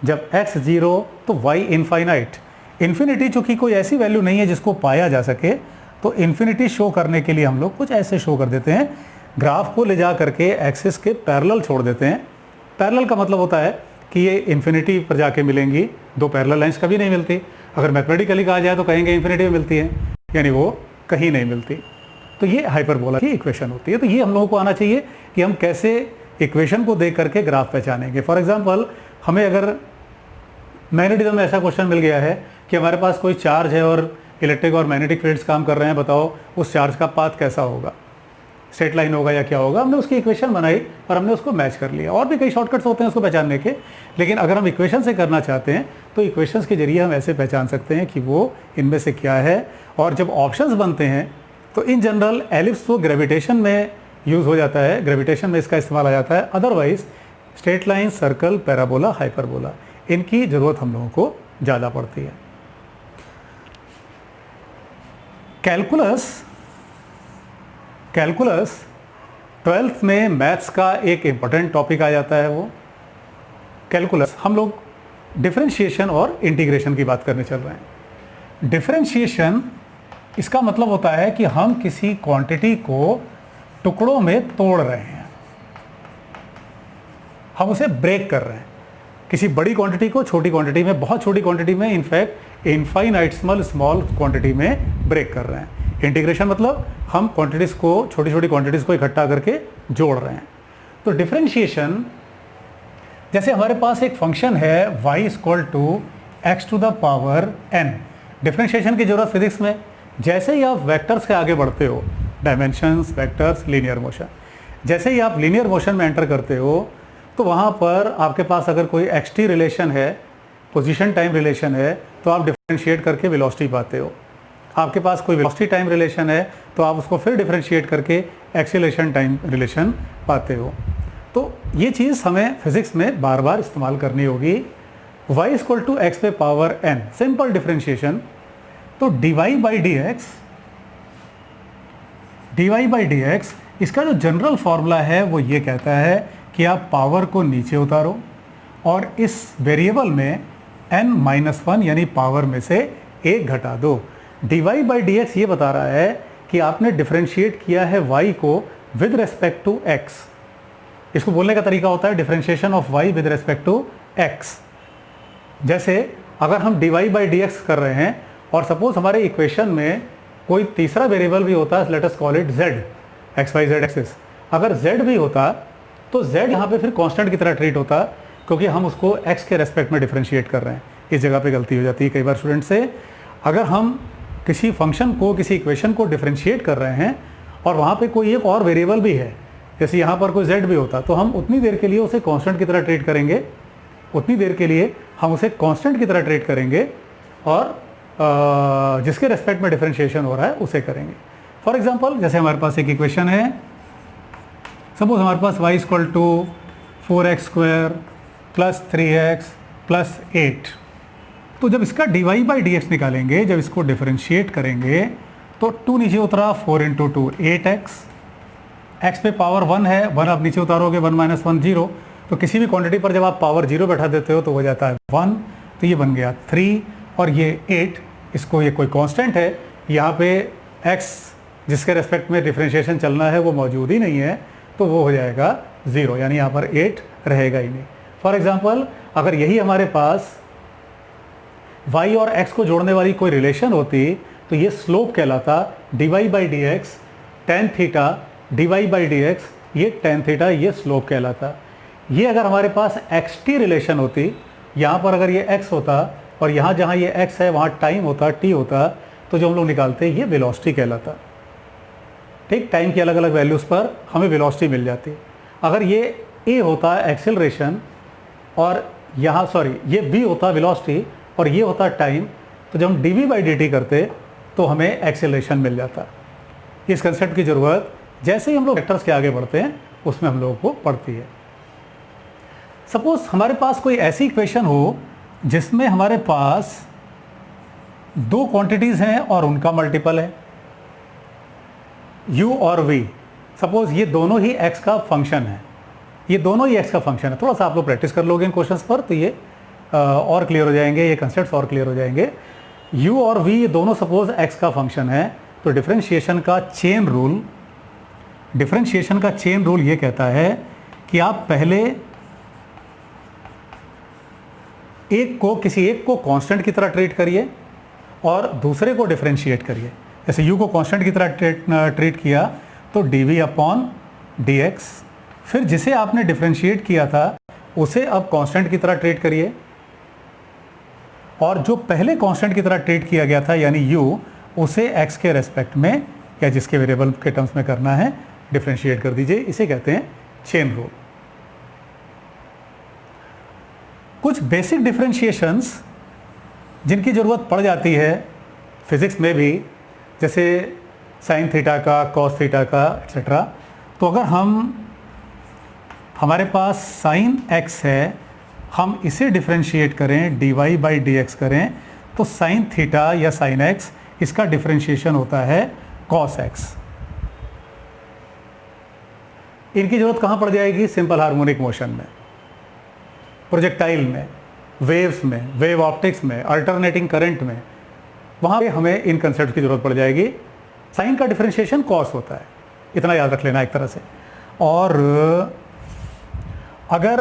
जब x ज़ीरो तो y इनफाइनाइट। इन्फिनिटी चूँकि कोई ऐसी वैल्यू नहीं है जिसको पाया जा सके, तो इन्फिनिटी शो करने के लिए हम लोग कुछ ऐसे शो कर देते हैं, ग्राफ को ले जा करके एक्सिस के पैरेलल छोड़ देते हैं। पैरेलल का मतलब होता है कि ये इन्फिनिटी पर जाके मिलेंगी, दो पैरेलल लाइंस कभी नहीं मिलती। अगर मैथमेटिकली कहा जाए तो कहेंगे इन्फिनिटी में मिलती है, यानी वो कहीं नहीं मिलती। तो ये हाइपरबोला की इक्वेशन होती है। तो ये हम लोगों को आना चाहिए कि हम कैसे इक्वेशन को देख करके ग्राफ पहचानेंगे। फॉर एग्जांपल, हमें अगर मैग्नेटिज्म में ऐसा क्वेश्चन मिल गया है कि हमारे पास कोई चार्ज है और इलेक्ट्रिक और मैग्नेटिक फील्ड्स काम कर रहे हैं, बताओ उस चार्ज का पाथ कैसा होगा, स्ट्रेट लाइन होगा या क्या होगा। हमने उसकी इक्वेशन बनाई और हमने उसको मैच कर लिया। और भी कई शॉर्टकट्स होते हैं उसको पहचानने के, लेकिन अगर हम इक्वेशन से करना चाहते हैं तो इक्वेशंस के जरिए हम ऐसे पहचान सकते हैं कि वो इनमें से क्या है। और जब ऑप्शंस बनते हैं तो इन जनरल एलिप्स तो ग्रेविटेशन में यूज़ हो जाता है, ग्रेविटेशन में इसका इस्तेमाल आ जाता है। Otherwise straight line, circle, parabola, hyperbola, इनकी ज़रूरत हम लोगों को ज़्यादा पड़ती है। कैलकुलस 12th में मैथ्स का एक इम्पोर्टेंट टॉपिक आ जाता है। वो कैलकुलस, हम लोग डिफरेंशिएशन और इंटीग्रेशन की बात करने चल रहे हैं। डिफरेंशिएशन, इसका मतलब होता है कि हम किसी क्वांटिटी को टुकड़ों में तोड़ रहे हैं, हम उसे ब्रेक कर रहे हैं। किसी बड़ी क्वांटिटी को छोटी क्वांटिटी में, बहुत छोटी क्वांटिटी में, इनफैक्ट इनफाइनाइटसिमल स्मॉल क्वांटिटी में ब्रेक कर रहे हैं। इंटीग्रेशन मतलब हम क्वांटिटीज़ को, छोटी छोटी क्वांटिटीज़ को इकट्ठा करके जोड़ रहे हैं। तो डिफरेंशिएशन, जैसे हमारे पास एक फंक्शन है y equal to x to the power n। Differentiation की जरूरत फिजिक्स में, जैसे ही आप वेक्टर्स के आगे बढ़ते हो, डायमेंशंस, वेक्टर्स, लीनियर मोशन, जैसे ही आप लीनियर मोशन में एंटर करते हो तो वहाँ पर आपके पास अगर कोई xt रिलेशन है, पोजीशन टाइम रिलेशन है, तो आप डिफरेंशिएट करके वेलोसिटी पाते हो। आपके पास कोई वेलोसिटी टाइम रिलेशन है तो आप उसको फिर डिफरेंशिएट करके एक्सीलरेशन टाइम रिलेशन पाते हो। तो ये चीज़ हमें फिजिक्स में बार बार इस्तेमाल करनी होगी। y इक्वल टू एक्स पे पावर n, सिंपल डिफरेंशिएशन। तो dy बाई डी एक्स, इसका जो जनरल फॉर्मूला है वो ये कहता है कि आप पावर को नीचे उतारो और इस वेरिएबल में n-1 यानी पावर में से 1 घटा दो। dy बाई डी एक्स ये बता रहा है कि आपने डिफरेंशिएट किया है y को विद रेस्पेक्ट टू x। इसको बोलने का तरीका होता है differentiation of y with respect to x। जैसे अगर हम dy बाई डी एक्स कर रहे हैं और सपोज हमारे इक्वेशन में कोई तीसरा वेरिएबल भी होता है, let us call it z, x y z axis. अगर z भी होता तो z यहाँ पे फिर कांस्टेंट की तरह ट्रीट होता, क्योंकि हम उसको x के रेस्पेक्ट में डिफरेंशिएट कर रहे हैं। इस जगह पे गलती हो जाती है कई बार स्टूडेंट से। अगर हम किसी फंक्शन को, किसी इक्वेशन को डिफरेंशिएट कर रहे हैं और वहाँ पे कोई एक और वेरिएबल भी है, जैसे यहाँ पर कोई z भी होता, तो हम उतनी देर के लिए उसे कांस्टेंट की तरह ट्रीट करेंगे, उतनी देर के लिए हम उसे कांस्टेंट की तरह ट्रीट करेंगे और जिसके रेस्पेक्ट में डिफरेंशिएशन हो रहा है उसे करेंगे। फॉर एग्जांपल, जैसे हमारे पास एक इक्वेशन है, सपोज हमारे पास y equal to 4x square plus 3x plus 8। तो जब इसका dy बाई डी एक्स निकालेंगे, जब इसको डिफरेंशिएट करेंगे तो 2 नीचे उतरा, 4 इंटू 2 8x, x पे पावर 1 है, 1 आप नीचे उतारोगे, 1 माइनस 1 0। तो किसी भी क्वांटिटी पर जब आप पावर 0 बैठा देते हो तो हो जाता है 1, तो ये बन गया 3 और ये 8। इसको, ये कोई कांस्टेंट है, यहाँ पे x जिसके रेस्पेक्ट में डिफरेंशिएशन चलना है वो मौजूद ही नहीं है, तो वो हो जाएगा 0, यानी यहाँ पर 8 रहेगा ही नहीं। फॉर एग्जांपल, अगर यही हमारे पास y और x को जोड़ने वाली कोई रिलेशन होती तो ये स्लोप कहलाता, dy by D x tan theta, dy by D x ये टेन थीटा, ये स्लोप कहलाता। ये अगर हमारे पास xt रिलेशन होती, यहाँ पर अगर ये x होता और यहाँ जहाँ ये x है वहाँ टाइम होता, t होता, तो जो हम लोग निकालते ये वेलोसिटी कहलाता। ठीक, टाइम की अलग अलग वैल्यूज़ पर हमें वेलोसिटी मिल जाती। अगर ये a होता एक्सेलरेशन और यहाँ ये v होता वेलोसिटी और ये होता टाइम, तो जब हम dv बाई dt करते तो हमें एक्सेलरेशन मिल जाता। इस कंसेप्ट की ज़रूरत जैसे ही हम लोग वेक्टर्स के आगे बढ़ते हैं उसमें हम लोगों को पड़ती है। सपोज हमारे पास कोई ऐसी इक्वेशन हो जिसमें हमारे पास दो क्वांटिटीज़ हैं और उनका मल्टीपल है, u और v। सपोज ये दोनों ही x का फंक्शन है, ये दोनों ही x का फंक्शन है। थोड़ा सा आप लोग प्रैक्टिस कर लोगे इन क्वेश्चंस पर तो ये और क्लियर हो जाएंगे, ये कंसेप्ट्स और क्लियर हो जाएंगे। u और v ये दोनों सपोज x का फंक्शन है, तो डिफरेंशिएशन का चेन रूल ये कहता है कि आप पहले किसी एक को कांस्टेंट की तरह ट्रीट करिए और दूसरे को डिफरेंशिएट करिए। जैसे u को कांस्टेंट की तरह ट्रीट किया तो dv/dx, फिर जिसे आपने डिफरेंशिएट किया था उसे अब कांस्टेंट की तरह ट्रीट करिए, और जो पहले कांस्टेंट की तरह ट्रीट किया गया था यानी u, उसे x के रेस्पेक्ट में या जिसके वेरिएबल के टर्म्स में करना है डिफरेंशिएट कर दीजिए। इसे कहते हैं चेन रूल। कुछ बेसिक डिफरेंशिएशंस जिनकी ज़रूरत पड़ जाती है फिज़िक्स में भी, जैसे साइन थीटा का, कॉस थीटा का एक्सेट्रा। तो अगर हमारे पास साइन x है, हम इसे डिफरेंशिएट करें dy/dx करें, तो साइन थीटा या साइन x इसका डिफरेंशिएशन होता है कॉस x। इनकी ज़रूरत कहाँ पड़ जाएगी? सिंपल हार्मोनिक मोशन में, प्रोजेक्टाइल में, वेव्स में, वेव ऑप्टिक्स में, अल्टरनेटिंग करंट में, वहाँ पे हमें इन कंसेप्ट की ज़रूरत पड़ जाएगी। साइन का डिफरेंशिएशन कॉस होता है, इतना याद रख लेना एक तरह से। और अगर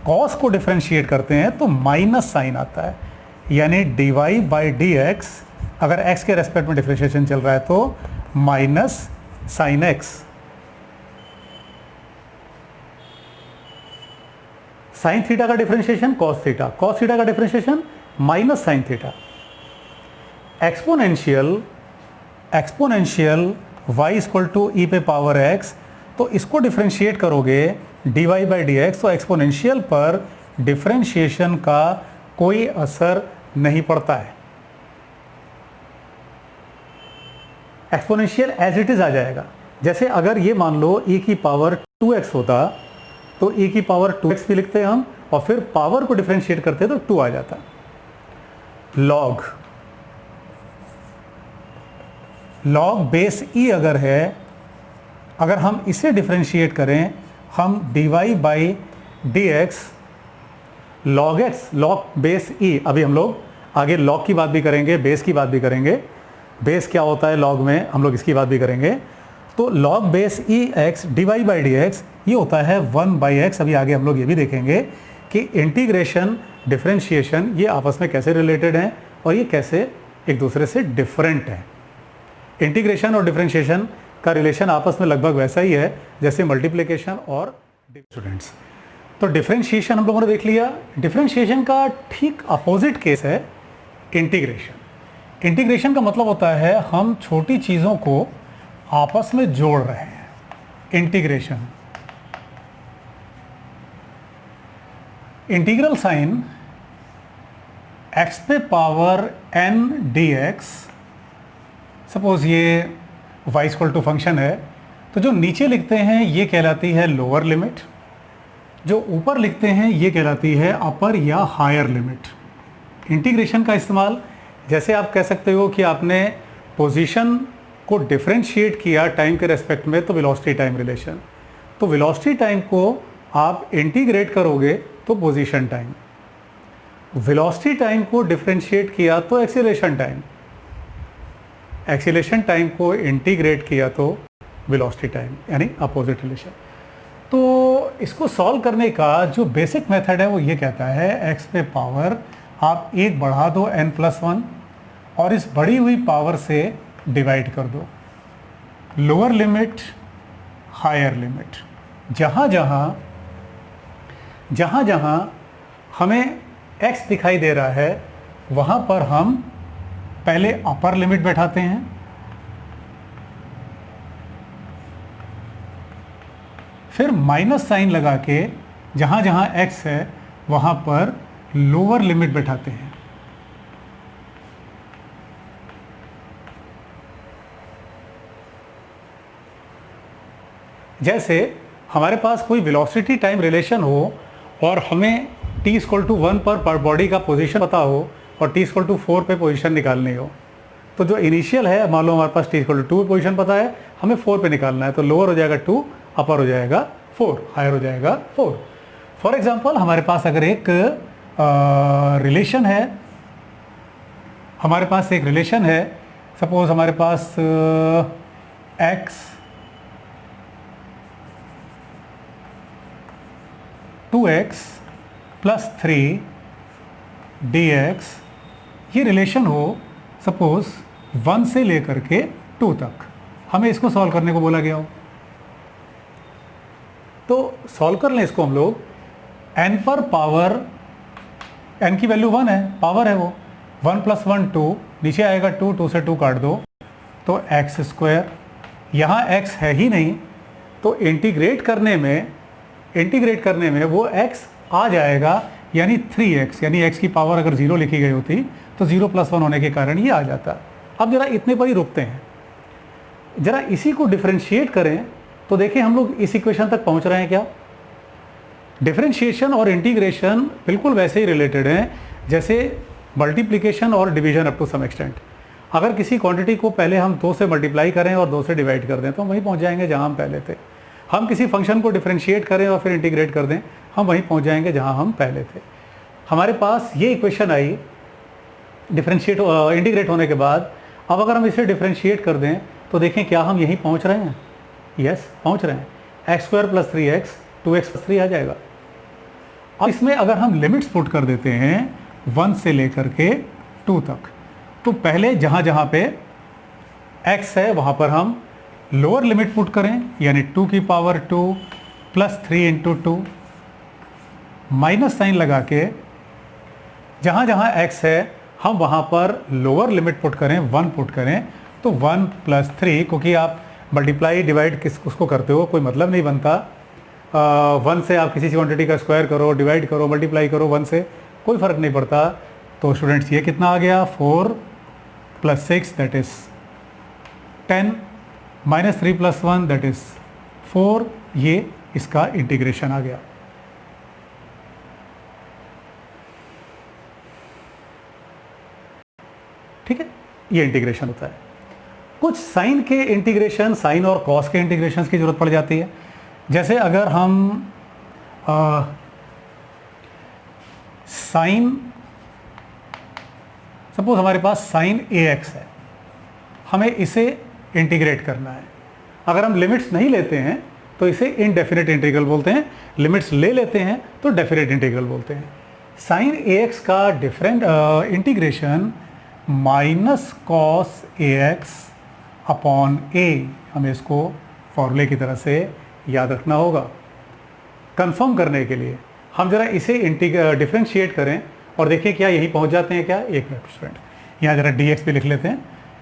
कॉस को डिफरेंशिएट करते हैं तो माइनस साइन आता है, यानी dy/dx अगर x के रेस्पेक्ट में डिफरेंशिएशन चल रहा है तो minus sine x। Sine theta का differentiation cos theta, cos theta का differentiation minus sine theta. Exponential y = e पे पावर x, तो इसको डिफरेंशिएट करोगे dy/dx, तो एक्सपोनेंशियल पर डिफरेंशिएशन का कोई असर नहीं पड़ता है। एक्सपोनेंशियल एज इट इज आ जाएगा। जैसे अगर ये मान लो e की पावर 2x होता तो e की पावर 2x भी लिखते हैं हम, और फिर पावर को डिफरेंशिएट करते तो 2 आ जाता। लॉग बेस e अगर है, अगर हम इसे डिफरेंशिएट करें, हम dy/dx log x, log base e, अभी हम लोग आगे log की बात भी करेंगे, बेस की बात भी करेंगे, बेस क्या होता है log में, हम लोग इसकी बात भी करेंगे। तो log base e x dy/dx ये होता है 1/x। अभी आगे हम लोग ये भी देखेंगे कि इंटीग्रेशन, डिफरेंशिएशन ये आपस में कैसे रिलेटेड हैं और ये कैसे एक दूसरे से डिफरेंट हैं। इंटीग्रेशन और डिफरेंशिएशन का रिलेशन आपस में लगभग वैसा ही है जैसे मल्टीप्लिकेशन और स्टूडेंट्स। तो डिफरेंशिएशन हम लोगों ने देख लिया। डिफरेंशिएशन का ठीक अपोजिट केस है इंटीग्रेशन। इंटीग्रेशन का मतलब होता है हम छोटी चीज़ों को आपस में जोड़ रहे हैं। इंटीग्रेशन, इंटीग्रल साइन x पे पावर n dx, सपोज ये y = फंक्शन है, तो जो नीचे लिखते हैं ये कहलाती है लोअर लिमिट, जो ऊपर लिखते हैं ये कहलाती है अपर या हायर लिमिट। इंटीग्रेशन का इस्तेमाल, जैसे आप कह सकते हो कि आपने पोजीशन को डिफरेंशिएट किया टाइम के रेस्पेक्ट में, तो वेलोसिटी टाइम रिलेशन, तो वेलोसिटी टाइम को आप इंटीग्रेट करोगे तो पोजीशन टाइम, वेलोसिटी टाइम को डिफरेंशिएट किया तो एक्सीलरेशन टाइम, एक्सीलरेशन टाइम को इंटीग्रेट किया तो वेलोसिटी टाइम, यानी अपोजिट रिलेशन। तो इसको सॉल्व करने का जो बेसिक मेथड है वो ये कहता है x पे पावर आप 1 बढ़ा दो n+1 और इस बढ़ी हुई पावर से डिवाइड कर दो। लोअर लिमिट, हायर लिमिट, जहाँ जहाँ हमें x दिखाई दे रहा है वहाँ पर हम पहले अपर लिमिट बैठाते हैं, फिर माइनस साइन लगा के जहाँ जहाँ x है वहाँ पर लोअर लिमिट बैठाते हैं। जैसे हमारे पास कोई वेलोसिटी टाइम रिलेशन हो और हमें t=1 पर बॉडी का पोजीशन पता हो और t=4 पे पोजीशन निकालनी हो, तो जो इनिशियल है, मान लो हमारे पास t=2 पोजीशन पता है, हमें 4 पे निकालना है, तो लोअर हो जाएगा 2, अपर हो जाएगा 4, हायर हो जाएगा 4। फॉर एग्जांपल हमारे पास अगर एक रिलेशन है, सपोज हमारे पास x 2x + 3 dx, ये रिलेशन हो सपोज 1 से लेकर के 2 तक, हमें इसको सॉल्व करने को बोला गया हो, तो सॉल्व कर लें इसको हम लोग। n पर पावर, n की वैल्यू 1 है, पावर है वो, 1 + 1 2, नीचे आएगा 2, 2 से 2 काट दो तो x², यहाँ x है ही नहीं, तो इंटीग्रेट करने में वो x आ जाएगा, यानी 3x, यानी x की पावर अगर 0 लिखी गई होती तो 0 + 1 होने के कारण ये आ जाता। अब जरा इतने पर ही रुकते हैं, जरा इसी को डिफरेंशिएट करें तो देखिए हम लोग इस इक्वेशन तक पहुंच रहे हैं क्या। डिफरेंशिएशन और इंटीग्रेशन बिल्कुल वैसे ही रिलेटेड हैं जैसे मल्टीप्लिकेशन और division up to some extent. अगर किसी क्वांटिटी को पहले हम 2 से मल्टीप्लाई करें और 2 से डिवाइड कर दें तो हम वहीं पहुंच जाएंगे जहां हम पहले थे। हम किसी फंक्शन को डिफरेंशिएट करें और फिर इंटीग्रेट कर दें, हम वहीं पहुंच जाएंगे जहां हम पहले थे। हमारे पास ये इक्वेशन आई इंटीग्रेट होने के बाद। अब अगर हम इसे डिफरेंशिएट कर दें तो देखें क्या हम यहीं पहुंच रहे हैं। यस, पहुंच रहे हैं। x² + 3x 2x + 3 आ जाएगा। अब इसमें अगर हम लिमिट्स पुट कर देते हैं 1 से लेकर के 2 तक, तो पहले जहां जहां पे x है वहां पर हम लोअर लिमिट पुट करें, यानी 2 की पावर 2 + 3 × 2, माइनस साइन लगा के जहां जहां x है हम वहां पर लोअर लिमिट पुट करें, 1 पुट करें, तो 1 + 3, क्योंकि आप मल्टीप्लाई डिवाइड उसको करते हो, कोई मतलब नहीं बनता। 1 से आप किसी क्वांटिटी का स्क्वायर करो, डिवाइड करो, मल्टीप्लाई करो 1 से, कोई फ़र्क नहीं पड़ता। तो स्टूडेंट्स ये कितना आ गया, 4 + 6 दैट इज़ 10, -3 + 1 दैट इज़ 4, ये इसका इंटीग्रेशन आ गया। ठीक है, ये इंटीग्रेशन होता है। कुछ साइन के इंटीग्रेशन, साइन और कॉस के इंटीग्रेशन की ज़रूरत पड़ जाती है। जैसे अगर हम साइन, सपोज हमारे पास साइन ax है, हमें इसे इंटीग्रेट करना है। अगर हम लिमिट्स नहीं लेते हैं तो इसे इनडेफिनेट इंटीग्रल बोलते हैं, लिमिट्स ले लेते हैं तो डेफिनेट इंटीग्रल बोलते हैं। साइन ax का different integration -cos ax upon a, हमें इसको फॉर्मूले की तरह से याद रखना होगा। कंफर्म करने के लिए हम जरा इसे डिफरेंशिएट करें और देखिए क्या यही पहुंच जाते हैं क्या। एक मिनट स्टूडेंट, यहाँ जरा dx भी लिख लेते हैं।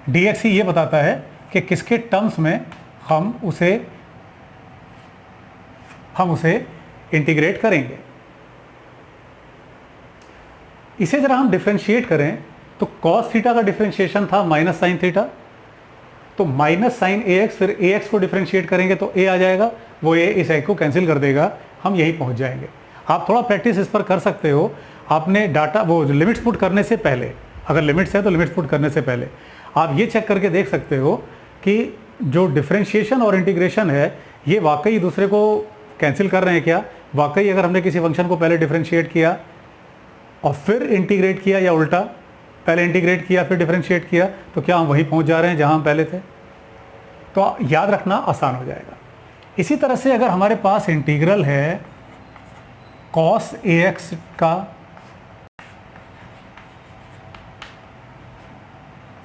dx ही ये बताता है कि किसके टर्म्स में हम उसे इंटीग्रेट करेंगे। इसे जरा हम डिफरेंशिएट करें तो cos थीटा का डिफरेंशिएशन था -sin थीटा, तो -sin ax, फिर ax को डिफरेंशिएट करेंगे तो a आ जाएगा, वो a इस a को कैंसिल कर देगा, हम यहीं पहुंच जाएंगे। आप थोड़ा प्रैक्टिस इस पर कर सकते हो। आपने डाटा वो लिमिट्स पुट करने से पहले, अगर लिमिट्स है तो लिमिट्स पुट करने से पहले आप ये चेक करके देख सकते हो कि जो डिफरेंशिएशन और इंटीग्रेशन है ये वाकई दूसरे को कैंसिल कर रहे हैं क्या। वाकई अगर हमने किसी फंक्शन को पहले डिफरेंशिएट किया और फिर इंटीग्रेट किया, या उल्टा पहले इंटीग्रेट किया फिर डिफरेंशिएट किया, तो क्या हम वहीं पहुंच जा रहे हैं जहां हम पहले थे। तो याद रखना आसान हो जाएगा। इसी तरह से अगर हमारे पास इंटीग्रल है cos ax का,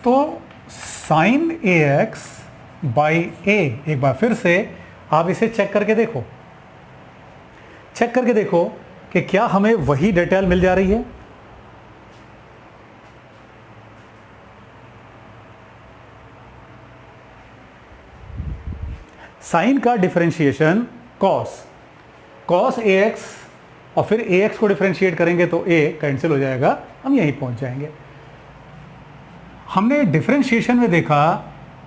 तो sin ax बाई a, एक बार फिर से आप इसे चेक करके देखो कि क्या हमें वही डिटेल मिल जा रही है। साइन का डिफरेंशिएशन cos ax और फिर ax को डिफरेंशिएट करेंगे तो a कैंसिल हो जाएगा, हम यहीं पहुंच जाएंगे। हमने डिफरेंशिएशन में देखा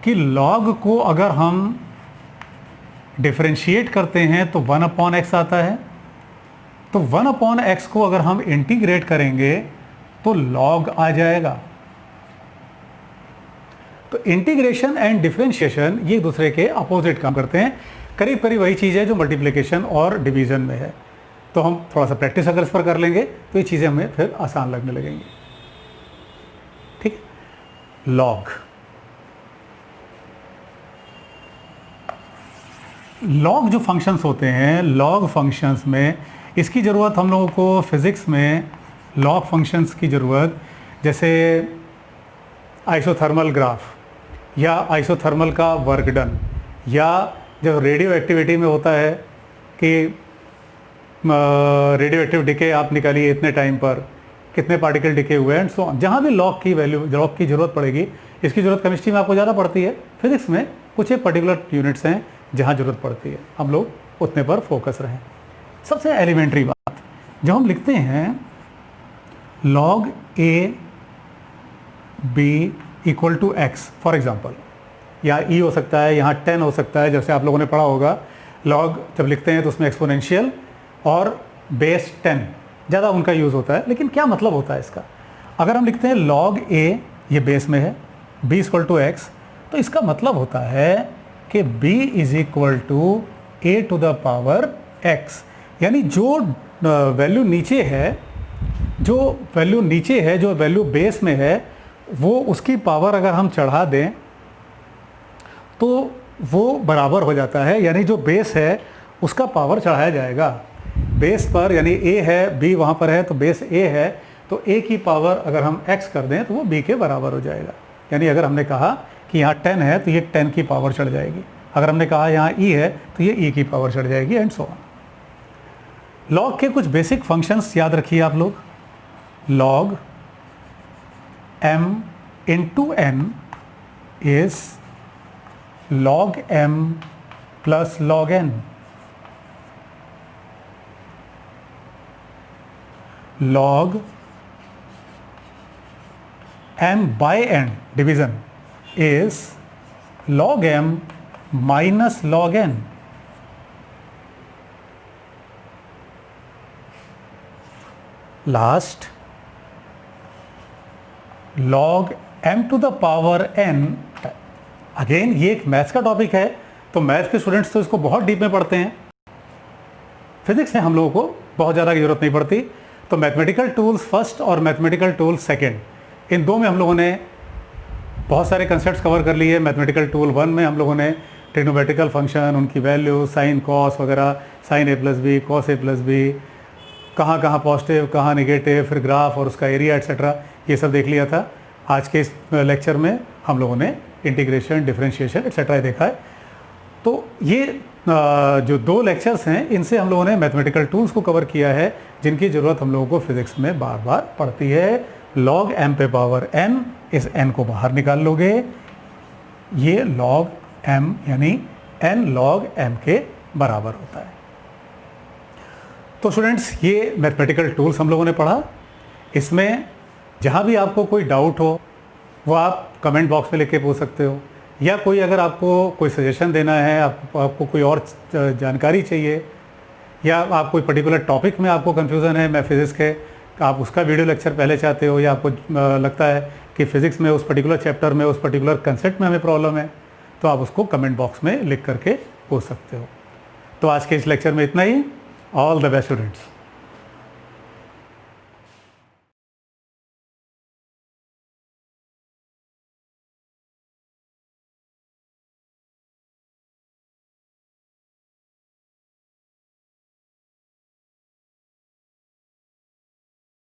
कि log को अगर हम डिफरेंशिएट करते हैं तो 1/x आता है। तो 1/x को अगर हम इंटीग्रेट करेंगे तो log आ जाएगा। तो इंटीग्रेशन एंड डिफरेंशिएशन ये एक दूसरे के अपोजिट काम करते हैं। करीब करीब वही चीज़ है जो मल्टीप्लिकेशन और डिवीज़न में है। तो हम थोड़ा सा प्रैक्टिस अगर इस पर कर लेंगे तो ये चीज़ें हमें फिर आसान लगने लगेंगी। ठीक है। लॉग जो फंक्शंस होते हैं, लॉग फंक्शंस में इसकी ज़रूरत हम लोगों को फिज़िक्स में लॉग फंक्शंस की ज़रूरत, जैसे आइसोथर्मल ग्राफ या आइसोथर्मल का वर्क डन, या जब रेडियो एक्टिविटी में होता है कि रेडियो एक्टिव डिके आप निकालिए इतने टाइम पर कितने पार्टिकल डिके हुए एंड सो ऑन। जहाँ भी लॉग की वैल्यू, लॉग की ज़रूरत पड़ेगी, इसकी ज़रूरत केमिस्ट्री में आपको ज़्यादा पड़ती है, फिज़िक्स में कुछ एक पर्टिकुलर यूनिट्स हैं जहाँ ज़रूरत पड़ती है, हम लोग उतने पर फोकस रहें। सबसे एलिमेंट्री बात, जब हम लिखते हैं log a b equal to x for example, यहाँ e हो सकता है, यहाँ 10 हो सकता है, जैसे आप लोगों ने पढ़ा होगा। log जब लिखते हैं तो उसमें एक्सपोनेंशियल और बेस 10 ज़्यादा उनका यूज़ होता है। लेकिन क्या मतलब होता है इसका? अगर हम लिखते हैं log a, ये बेस में है, b इक्वल टू एक्स, तो इसका मतलब होता है कि b is equal to a to the power x, यानी जो वैल्यू नीचे है, जो वैल्यू बेस में है, वो उसकी पावर अगर हम चढ़ा दें तो वो बराबर हो जाता है। यानी जो बेस है उसका पावर चढ़ाया जाएगा बेस पर, यानी a है, b वहाँ पर है तो बेस a है, तो a की पावर अगर हम x कर दें तो वो b के बराबर हो जाएगा। यानी अगर हमने कहा कि यहाँ 10 है तो ये 10 की पावर चढ़ जाएगी, अगर हमने कहा यहाँ e है तो ये e की पावर चढ़ जाएगी एंड सो ऑन। लॉग के कुछ बेसिक फंक्शंस याद रखिए आप लोग। log m into n is log m plus log n. log m by n division is log m minus log n. Last, log m to the power n, again ये एक maths का topic है, तो maths के students तो इसको बहुत deep में पढ़ते हैं। फिजिक्स में हम लोगों को बहुत ज़्यादा की जरूरत नहीं पड़ती। तो मैथमेटिकल टूल्स फर्स्ट और मैथमेटिकल टूल्स सेकंड, इन दो में हम लोगों ने बहुत सारे कंसेप्ट्स कवर कर लिए। मैथमेटिकल टूल 1 में हम लोगों ने ट्रिग्नोमेट्रिकल फंक्शन, उनकी वैल्यू, साइन कॉस वगैरह, sine a plus B, cos a plus B, कहाँ कहाँ पॉजिटिव कहाँ नेगेटिव, फिर ग्राफ और उसका एरिया एक्सेट्रा, ये सब देख लिया था। आज के इस लेक्चर में हम लोगों ने इंटीग्रेशन, डिफरेंशिएशन एक्सेट्रा देखा है। तो ये जो 2 लेक्चर्स हैं, इनसे हम लोगों ने मैथमेटिकल टूल्स को कवर किया है, जिनकी ज़रूरत हम लोगों को फिज़िक्स में बार बार पड़ती है। log m पे पावर n, इस n को बाहर निकाल लोगे, ये log m यानी n log m के बराबर होता है। तो स्टूडेंट्स, ये मैथमेटिकल टूल्स हम लोगों ने पढ़ा। इसमें जहाँ भी आपको कोई डाउट हो वो आप कमेंट बॉक्स में लिख के पूछ सकते हो, या कोई अगर आपको कोई सजेशन देना है, आपको कोई और जानकारी चाहिए, या आप कोई पर्टिकुलर टॉपिक में आपको कन्फ्यूज़न है, मैं फिज़िक्स के, आप उसका वीडियो लेक्चर पहले चाहते हो, या आपको लगता है कि फ़िज़िक्स में उस पर्टिकुलर चैप्टर में, उस पर्टिकुलर कंसेप्ट में हमें प्रॉब्लम है, तो आप उसको कमेंट बॉक्स में लिख करके पूछ सकते हो। तो आज के इस लेक्चर में इतना ही। All the best students.